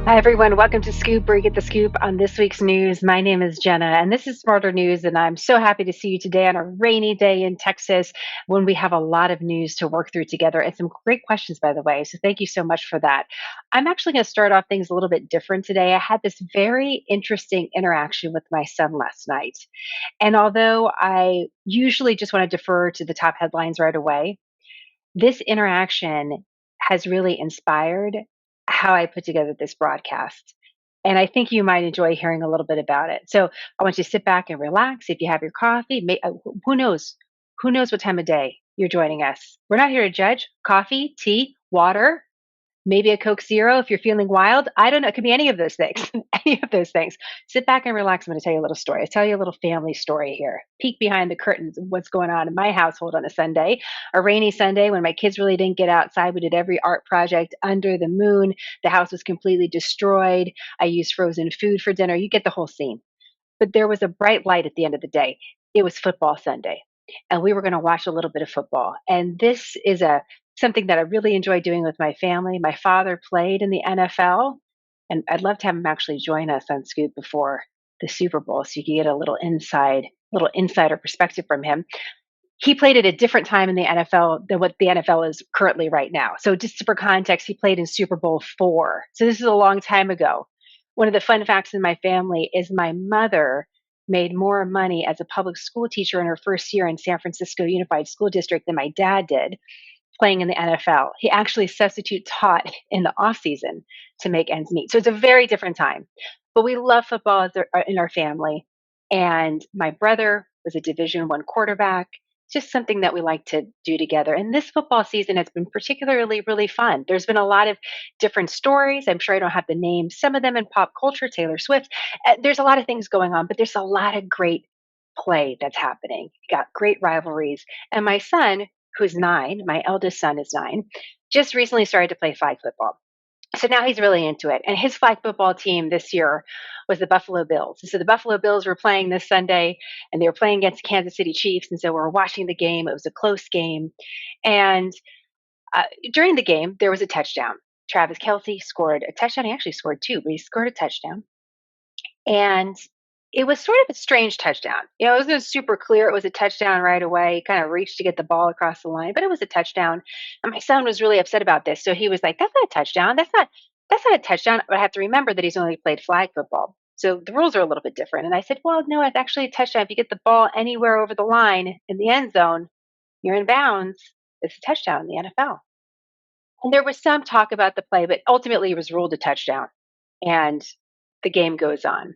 Hi, everyone. Welcome to Scoop, where you get the scoop on this week's news. My name is Jenna, and this is Smarter News. And I'm so happy to see you today on a rainy day in Texas when we have a lot of news to work through together and some great questions, by the way. So, thank you so much for that. I'm actually going to start off things a little bit different today. I had this very interesting interaction with my son last night. And although I usually just want to defer to the top headlines right away, this interaction has really inspired how I put together this broadcast. And I think you might enjoy hearing a little bit about it. So I want you to sit back and relax. If you have your coffee, who knows? Who knows what time of day you're joining us? We're not here to judge. Coffee, tea, water, maybe a Coke Zero if you're feeling wild. I don't know. It could be any of those things. Any of those things. Sit back and relax. I'm going to tell you a little story. I'll tell you a little family story here. Peek behind the curtains of what's going on in my household on a Sunday, a rainy Sunday when my kids really didn't get outside. We did every art project under the moon. The house was completely destroyed. I used frozen food for dinner. You get the whole scene. But there was a bright light at the end of the day. It was football Sunday, and we were going to watch a little bit of football. And this is a something that I really enjoy doing with my family. My father played in the NFL, and I'd love to have him actually join us on Scoop before the Super Bowl, so you can get a little insider perspective from him. He played at a different time in the NFL than what the NFL is currently right now. So just for context, he played in Super Bowl 4. So this is a long time ago. One of the fun facts in my family is my mother made more money as a public school teacher in her first year in San Francisco Unified School District than my dad did playing in the NFL. He actually substitute taught in the off season to make ends meet. So it's a very different time. But we love football in our family. And my brother was a Division One quarterback. Just something that we like to do together. And this football season has been particularly really fun. There's been a lot of different stories. I'm sure I don't have the names. Some of them in pop culture, Taylor Swift. There's a lot of things going on, but there's a lot of great play that's happening. Got great rivalries. And my son, who's 9, my eldest son is 9, just recently started to play flag football. So now he's really into it. And his flag football team this year was the Buffalo Bills. And so the Buffalo Bills were playing this Sunday and they were playing against the Kansas City Chiefs. And so we were watching the game. It was a close game. And during the game, there was a touchdown. Travis Kelsey scored a touchdown. He actually scored two, but he scored a touchdown. And it was sort of a strange touchdown. It wasn't super clear it was a touchdown right away. He kind of reached to get the ball across the line, but it was a touchdown. And my son was really upset about this. So he was like, "That's not a touchdown. That's not a touchdown." But I have to remember that he's only played flag football. So the rules are a little bit different. And I said, "Well, no, it's actually a touchdown. If you get the ball anywhere over the line in the end zone, you're in bounds. It's a touchdown in the NFL." And there was some talk about the play, but ultimately it was ruled a touchdown. And the game goes on.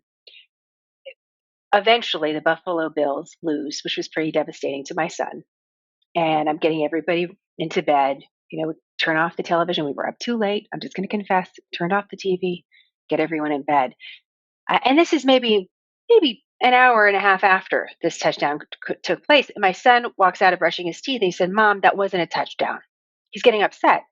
Eventually, the Buffalo Bills lose, which was pretty devastating to my son. And I'm getting everybody into bed. Turn off the television. We were up too late. I'm just going to confess. Turned off the TV, get everyone in bed. And this is maybe an hour and a half after this touchdown took place. My son walks out of brushing his teeth and he said, "Mom, that wasn't a touchdown." He's getting upset.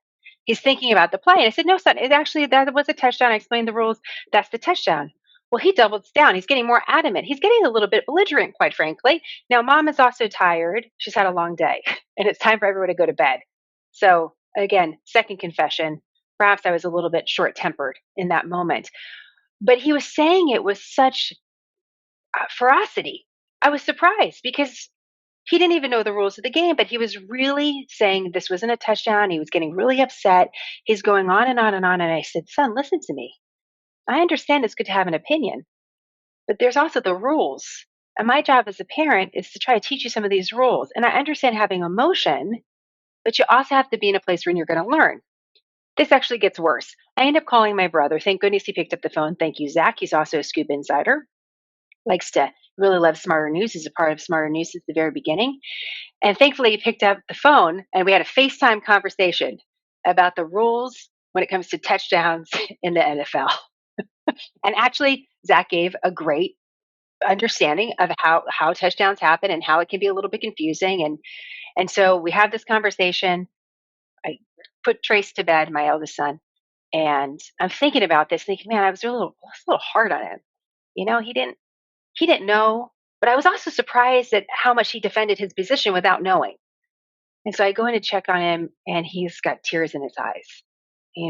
He's thinking about the play. And I said, "No, son, that was a touchdown. I explained the rules. That's the touchdown." Well, he doubles down. He's getting more adamant. He's getting a little bit belligerent, quite frankly. Now, mom is also tired. She's had a long day, and it's time for everyone to go to bed. So, again, second confession. Perhaps I was a little bit short tempered in that moment. But he was saying it with such ferocity. I was surprised because he didn't even know the rules of the game, but he was really saying this wasn't a touchdown. He was getting really upset. He's going on and on and on. And I said, "Son, listen to me. I understand it's good to have an opinion, but there's also the rules. And my job as a parent is to try to teach you some of these rules. And I understand having emotion, but you also have to be in a place where you're going to learn." This actually gets worse. I end up calling my brother. Thank goodness he picked up the phone. Thank you, Zach. He's also a Scoop insider. Likes to really love Smarter News. He's a part of Smarter News since the very beginning. And thankfully, he picked up the phone and we had a FaceTime conversation about the rules when it comes to touchdowns in the NFL. And actually, Zach gave a great understanding of how touchdowns happen and how it can be a little bit confusing. And so we have this conversation. I put Trace to bed, my eldest son, and I'm thinking about this, thinking, man, I was a little hard on him. He didn't know, but I was also surprised at how much he defended his position without knowing. And so I go in to check on him, and he's got tears in his eyes.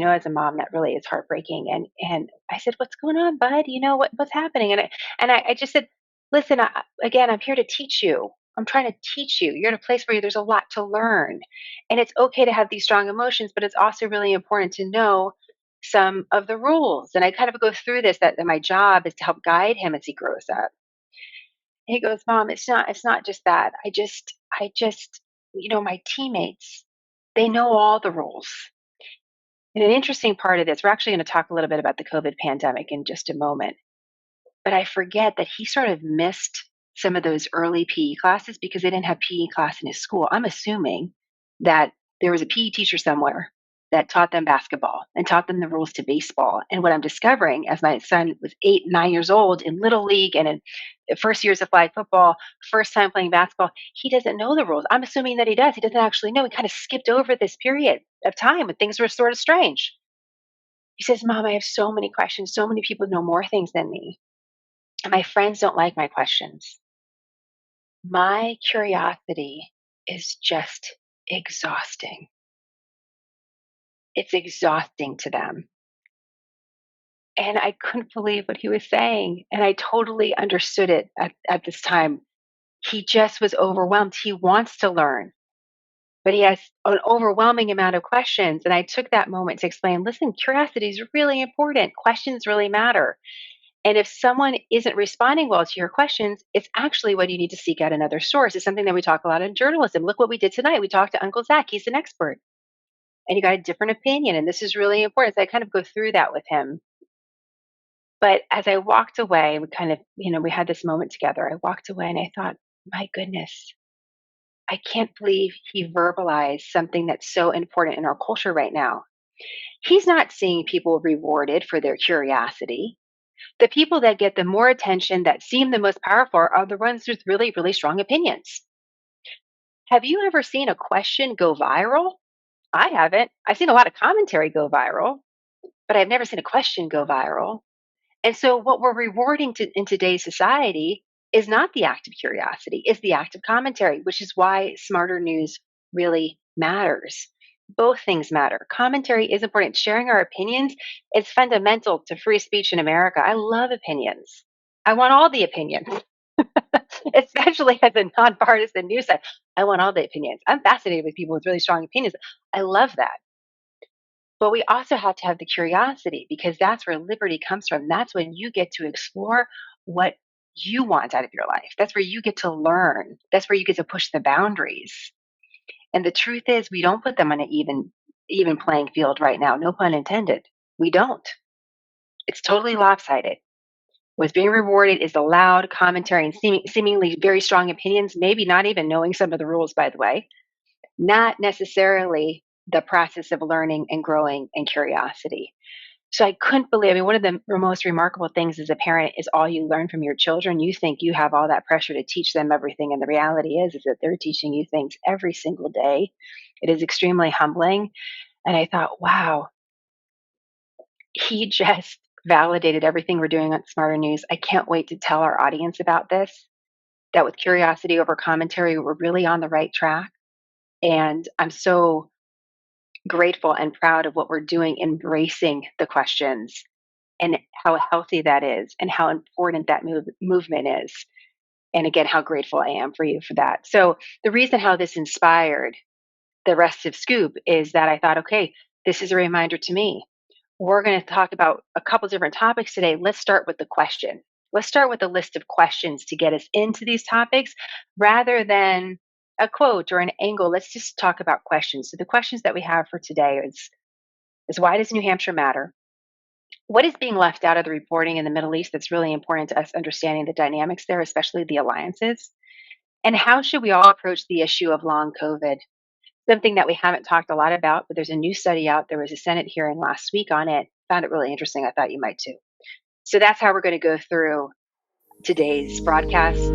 As a mom, that really is heartbreaking. And I said, "What's going on, bud? What's happening?" And I just said, "Listen, again, I'm here to teach you. I'm trying to teach you. You're in a place where there's a lot to learn, and it's okay to have these strong emotions, but it's also really important to know some of the rules." And I kind of go through this that my job is to help guide him as he grows up. And he goes, "Mom, it's not just that. My teammates, they know all the rules." And an interesting part of this, we're actually going to talk a little bit about the COVID pandemic in just a moment. But I forget that he sort of missed some of those early PE classes because they didn't have PE class in his school. I'm assuming that there was a PE teacher somewhere that taught them basketball and taught them the rules to baseball. And what I'm discovering as my son was 8, 9 years old in little league and in the first years of flag football, first time playing basketball, he doesn't know the rules. I'm assuming that he does. He doesn't actually know. He kind of skipped over this period of time when things were sort of strange. He says, "Mom, I have so many questions. So many people know more things than me. And my friends don't like my questions. My curiosity is just exhausting. It's exhausting to them." And I couldn't believe what he was saying. And I totally understood it at this time. He just was overwhelmed. He wants to learn, but he has an overwhelming amount of questions. And I took that moment to explain, listen, curiosity is really important. Questions really matter. And if someone isn't responding well to your questions, it's actually what you need to seek out another source. It's something that we talk a lot in journalism. Look what we did tonight. We talked to Uncle Zach. He's an expert and you got a different opinion. And this is really important. So I kind of go through that with him. But as I walked away, we had this moment together. I walked away and I thought, my goodness, I can't believe he verbalized something that's so important in our culture right now. He's not seeing people rewarded for their curiosity. The people that get the more attention, that seem the most powerful, are the ones with really, really strong opinions. Have you ever seen a question go viral? I haven't. I've seen a lot of commentary go viral, but I've never seen a question go viral. And so, what we're rewarding in today's society is not the act of curiosity, it's the act of commentary, which is why smarter news really matters. Both things matter. Commentary is important. Sharing our opinions is fundamental to free speech in America. I love opinions. I want all the opinions, especially as a nonpartisan news site. I want all the opinions. I'm fascinated with people with really strong opinions. I love that. But we also have to have the curiosity because that's where liberty comes from. That's when you get to explore what you want out of your life. That's where you get to learn. That's where you get to push the boundaries. And the truth is, we don't put them on an even playing field right now. No pun intended. We don't. It's totally lopsided. What's being rewarded is the loud commentary and seemingly very strong opinions, maybe not even knowing some of the rules, by the way, not necessarily the process of learning and growing and curiosity. So I couldn't believe, I mean, one of the most remarkable things as a parent is all you learn from your children. You think you have all that pressure to teach them everything. And the reality is that they're teaching you things every single day. It is extremely humbling. And I thought, wow, he just validated everything we're doing on Smarter News. I can't wait to tell our audience about this, that with curiosity over commentary, we're really on the right track. And I'm so grateful and proud of what we're doing, embracing the questions and how healthy that is and how important that movement is. And again, how grateful I am for you for that. So, the reason how this inspired the rest of Scoop is that I thought, okay, this is a reminder to me. We're going to talk about a couple different topics today. Let's start with the question. Let's start with a list of questions to get us into these topics rather than a quote or an angle. Let's just talk about questions. So, the questions that we have for today is why does New Hampshire matter? What is being left out of the reporting in the Middle East that's really important to us understanding the dynamics there, especially the alliances? And how should we all approach the issue of long COVID? Something that we haven't talked a lot about, but there's a new study out. There was a Senate hearing last week on it. Found it really interesting. I thought you might too. So that's how we're going to go through today's broadcast.